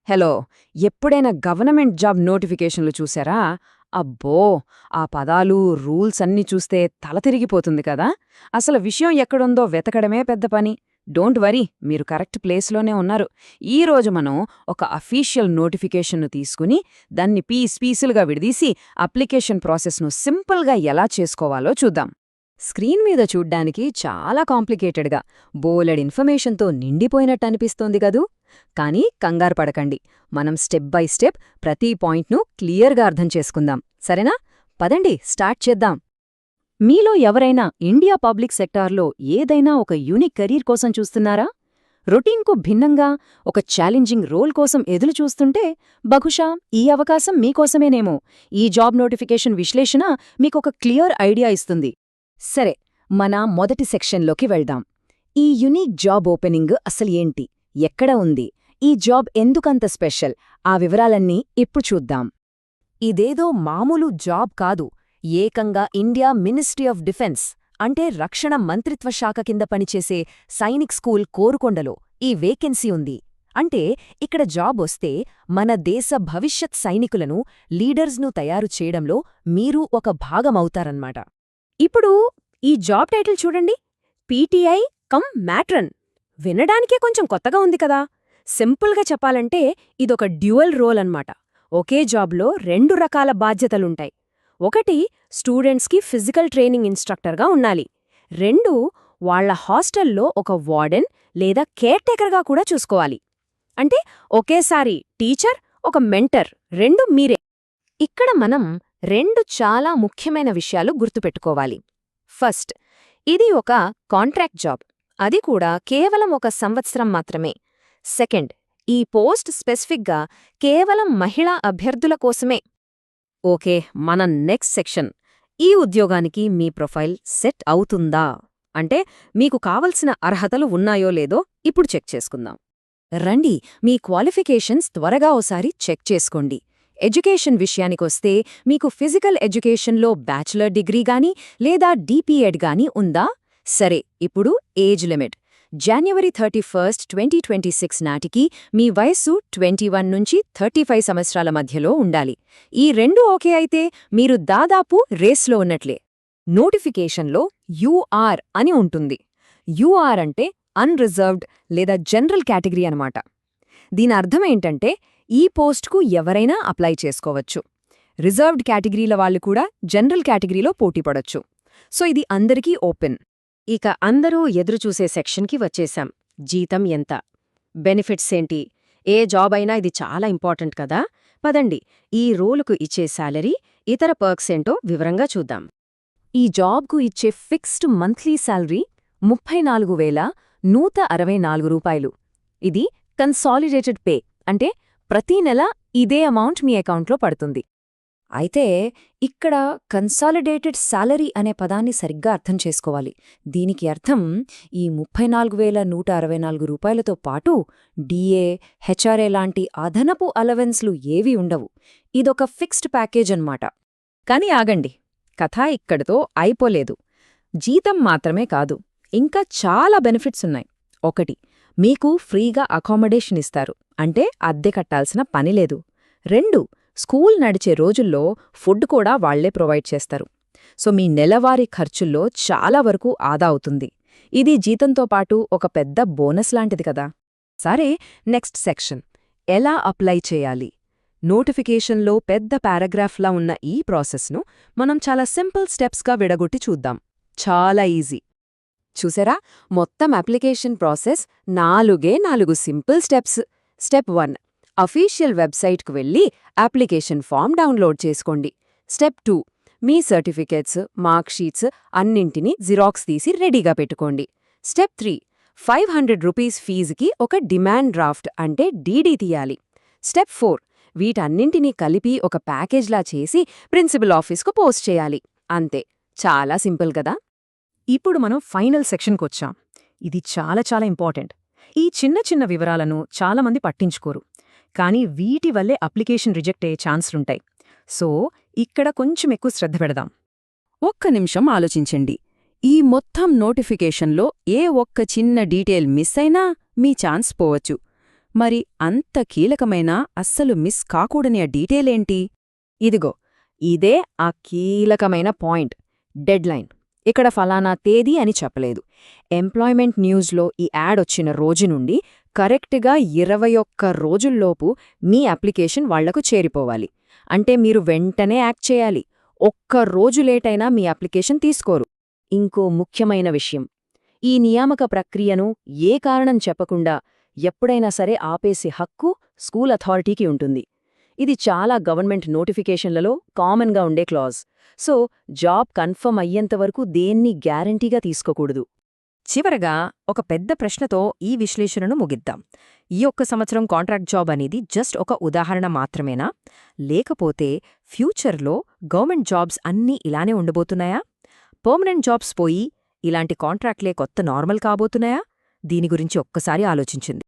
Hello, ఎప్పుడైనా government job నోటిఫికేషన్లు చూసారా? అబ్బో, ఆ పదాలు, రూల్స్ అన్నీ చూస్తే తల తిరిగిపోతుంది కదా! అసలు విషయం ఎక్కడుందో వెతకడమే పెద్ద పని. డోంట్ వరీ, మీరు కరెక్ట్ ప్లేస్లోనే ఉన్నారు. ఈరోజు మనం ఒక అఫీషియల్ నోటిఫికేషన్ను తీసుకుని దాన్ని పీసులుగా విడదీసి అప్లికేషన్ ప్రాసెస్ను సింపుల్గా ఎలా చేసుకోవాలో చూద్దాం. స్క్రీన్ మీద చూడ్డానికి చాలా కాంప్లికేటెడ్గా, బోలెడ్ ఇన్ఫర్మేషన్తో నిండిపోయినట్టనిపిస్తోంది గదూ? కానీ కంగారు పడకండి, మనం స్టెప్ బై స్టెప్ ప్రతి పాయింట్ను క్లియర్గా అర్థం చేసుకుందాం, సరేనా? పదండి, స్టార్ట్ చేద్దాం. మీలో ఎవరైనా ఇండియా పబ్లిక్ సెక్టార్లో ఏదైనా ఒక యూనిక్ కెరీర్ కోసం చూస్తున్నారా? రొటీన్కు భిన్నంగా ఒక ఛాలెంజింగ్ రోల్ కోసం ఎదురు చూస్తుంటే బహుశా ఈ అవకాశం మీకోసమేనేమో. ఈ జాబ్ నోటిఫికేషన్ విశ్లేషణ మీకొక క్లియర్ ఐడియా ఇస్తుంది. సరే, మన మొదటి సెక్షన్లోకి వెళ్దాం. ఈ యునీక్ జాబ్ ఓపెనింగ్ అసలు ఏంటి, ఎక్కడ ఉంది, ఈ జాబ్ ఎందుకంత స్పెషల్, ఆ వివరాలన్నీ ఇప్పుడు చూద్దాం. ఇదేదో మామూలు జాబ్ కాదు, ఏకంగా ఇండియా మినిస్ట్రీ ఆఫ్ డిఫెన్స్ అంటే రక్షణ మంత్రిత్వ శాఖ కింద పనిచేసే సైనిక్ స్కూల్ కోరుకొండలో ఈ వేకెన్సీ ఉంది. అంటే ఇక్కడ జాబ్ వస్తే మన దేశ భవిష్యత్ సైనికులను, లీడర్స్ను తయారు చేయడంలో మీరు ఒక భాగమవుతారన్నమాట. ఇప్పుడు ఈ జాబ్ టైటిల్ చూడండి, పీటీఐ కమ్ మ్యాట్రన్. వినడానికే కొంచెం కొత్తగా ఉంది కదా. సింపుల్గా చెప్పాలంటే ఇదొక డ్యూయల్ రోల్ అన్నమాట. ఒకే జాబ్లో రెండు రకాల బాధ్యతలుంటాయి. ఒకటి, స్టూడెంట్స్కి ఫిజికల్ ట్రైనింగ్ ఇన్స్ట్రక్టర్గా ఉండాలి. రెండు, వాళ్ల హాస్టల్లో ఒక వార్డెన్ లేదా కేర్టేకర్గా కూడా చూసుకోవాలి. అంటే ఒకేసారి టీచర్, ఒక మెంటర్, రెండు మీరే. ఇక్కడ మనం రెండు చాలా ముఖ్యమైన విషయాలు గుర్తుపెట్టుకోవాలి. ఫస్ట్, ఇది ఒక కాంట్రాక్ట్ జాబ్, అది కూడా కేవలం 1 సంవత్సరం మాత్రమే. సెకండ్, ఈ పోస్ట్ స్పెసిఫిక్గా కేవలం మహిళా అభ్యర్థుల కోసమే. ఓకే, మన నెక్స్ట్ సెక్షన్. ఈ ఉద్యోగానికి మీ ప్రొఫైల్ సెట్ అవుతుందా, అంటే మీకు కావలసిన అర్హతలు ఉన్నాయో లేదో ఇప్పుడు చెక్ చేసుకుందాం. రండి, మీ క్వాలిఫికేషన్స్ త్వరగా ఓసారి చెక్ చేసుకోండి. ఎడ్యుకేషన్ విషయానికొస్తే మీకు ఫిజికల్ ఎడ్యుకేషన్లో బ్యాచిలర్ డిగ్రీ గానీ లేదా డీపీఎడ్ గానీ ఉందా? సరే, ఇప్పుడు ఏజ్ లిమిట్. జనవరి 31, 2026 నాటికి మీ వయస్సు 21 నుంచి 35 సంవత్సరాల మధ్యలో ఉండాలి. ఈ రెండు ఓకే అయితే మీరు దాదాపు రేస్లో ఉన్నట్లే. నోటిఫికేషన్లో యూఆర్ అని ఉంటుంది. యూఆర్ అంటే అన్రిజర్వ్డ్ లేదా జనరల్ కేటగిరీ అనమాట. దీని అర్థమేంటంటే ఈ పోస్ట్కు ఎవరైనా అప్లై చేసుకోవచ్చు. రిజర్వ్డ్ కేటగిరీల వాళ్ళు కూడా జనరల్ కేటగిరీలో పోటీపడొచ్చు. సో ఇది అందరికీ ఓపెన్. ఇక అందరూ ఎదురుచూసే సెక్షన్కి వచ్చేశాం. జీతం ఎంత, బెనిఫిట్స్ ఏంటి, ఏ జాబ్ అయినా ఇది చాలా ఇంపార్టెంట్ కదా. పదండి, ఈ రోలుకు ఇచ్చే శాలరీ, ఇతర పర్క్స్ ఏంటో వివరంగా చూద్దాం. ఈ జాబ్కు ఇచ్చే ఫిక్స్డ్ మంత్లీ శాలరీ 34,164 రూపాయలు. ఇది కన్సాలిడేటెడ్ పే, అంటే ప్రతీ నెల ఇదే అమౌంట్ మీ అకౌంట్లో పడుతుంది. అయితే ఇక్కడ కన్సాలిడేటెడ్ శాలరీ అనే పదాన్ని సరిగ్గా అర్థం చేసుకోవాలి. దీనికి అర్థం ఈ 34,164 రూపాయలతో పాటు డిఏ, హెచ్ఆర్ఏ లాంటి అదనపు అలవెన్స్లు ఏవీ ఉండవు. ఇదొక ఫిక్స్డ్ ప్యాకేజ్ అన్నమాట. కానీ ఆగండి, కథ ఇక్కడితో అయిపోలేదు. జీతం మాత్రమే కాదు, ఇంకా చాలా బెనిఫిట్స్ ఉన్నాయి. ఒకటి, మీకు ఫ్రీగా అకామిడేషన్ ఇస్తారు, అంటే అద్దె కట్టాల్సిన పనిలేదు. రెండు, స్కూల్ నడిచే రోజుల్లో ఫుడ్ కూడా వాళ్లే ప్రొవైడ్ చేస్తారు. సో మీ నెలవారీ ఖర్చుల్లో చాలా వరకు ఆదా అవుతుంది. ఇది జీతంతో పాటు ఒక పెద్ద బోనస్ లాంటిది కదా. సరే, నెక్స్ట్ సెక్షన్, ఎలా అప్లై చేయాలి. నోటిఫికేషన్లో పెద్ద పారాగ్రాఫ్లా ఉన్న ఈ ప్రాసెస్ను మనం చాలా సింపుల్ స్టెప్స్గా విడగొట్టి చూద్దాం. చాలా ఈజీ. చూసారా, మొత్తం application process 4 simple steps. Step 1, official వెబ్సైట్కు వెళ్ళి అప్లికేషన్ ఫామ్ డౌన్లోడ్ చేసుకోండి. స్టెప్ 2, మీ సర్టిఫికేట్స్, మార్క్షీట్స్ అన్నింటినీ జిరాక్స్ తీసి రెడీగా పెట్టుకోండి. స్టెప్ 3, 500 రూపీస్ ఫీజుకి ఒక డిమాండ్ డ్రాఫ్ట్ అంటే డీడీ తీయాలి. స్టెప్ 4, వీటన్నింటినీ కలిపి ఒక ప్యాకేజ్లా చేసి ప్రిన్సిపల్ ఆఫీస్కు పోస్ట్ చేయాలి. అంతే, చాలా సింపుల్ కదా. ఇప్పుడు మనం ఫైనల్ సెక్షన్కొచ్చాం. ఇది చాలా చాలా ఇంపార్టెంట్. ఈ చిన్న చిన్న వివరాలను చాలామంది పట్టించుకోరు, కానీ వీటి వల్లే అప్లికేషన్ రిజెక్ట్ అయ్యే ఛాన్సులుంటాయి. సో ఇక్కడ కొంచెం ఎక్కువ శ్రద్ధ పెడదాం. ఒక్క నిమిషం ఆలోచించండి. ఈ మొత్తం నోటిఫికేషన్లో ఏ ఒక్క చిన్న డీటెయిల్ మిస్ అయినా మీ ఛాన్స్ పోవచ్చు. మరి అంత కీలకమైన అస్సలు మిస్ కాకూడని ఆ డీటెయిలేంటి? ఇదిగో ఇదే ఆ కీలకమైన పాయింట్, డెడ్లైన్. ఇక్కడ ఫలానా తేదీ అని చెప్పలేదు. ఎంప్లాయ్మెంట్ న్యూస్లో ఈ యాడ్ వచ్చిన రోజు నుండి కరెక్ట్గా 21 రోజుల్లోపు మీ అప్లికేషన్ వాళ్లకు చేరిపోవాలి. అంటే మీరు వెంటనే యాక్ట్ చేయాలి. ఒక్క రోజు లేటైనా మీ అప్లికేషన్ తీసుకోరు. ఇంకో ముఖ్యమైన విషయం, ఈ నియామక ప్రక్రియను ఏ కారణం చెప్పకుండా ఎప్పుడైనా సరే ఆపేసే హక్కు స్కూల్ అథారిటీకి ఉంటుంది. ఇది చాలా గవర్నమెంట్ నోటిఫికేషన్లలో కామన్గా ఉండే క్లాజ్. సో జాబ్ కన్ఫర్మ్ అయ్యేంతవరకు దేన్ని గ్యారంటీగా తీసుకోకూడదు. చివరగా ఒక పెద్ద ప్రశ్నతో ఈ విశ్లేషణను ముగిద్దాం. ఈ ఒక్క సంవత్సరం కాంట్రాక్ట్ జాబ్ అనేది జస్ట్ ఒక ఉదాహరణ మాత్రమేనా? లేకపోతే ఫ్యూచర్లో గవర్నమెంట్ జాబ్స్ అన్నీ ఇలానే ఉండబోతున్నాయా? పర్మనెంట్ జాబ్స్ పోయి ఇలాంటి కాంట్రాక్ట్లే కొత్త నార్మల్ కాబోతున్నాయా? దీని గురించి ఒక్కసారి ఆలోచించింది.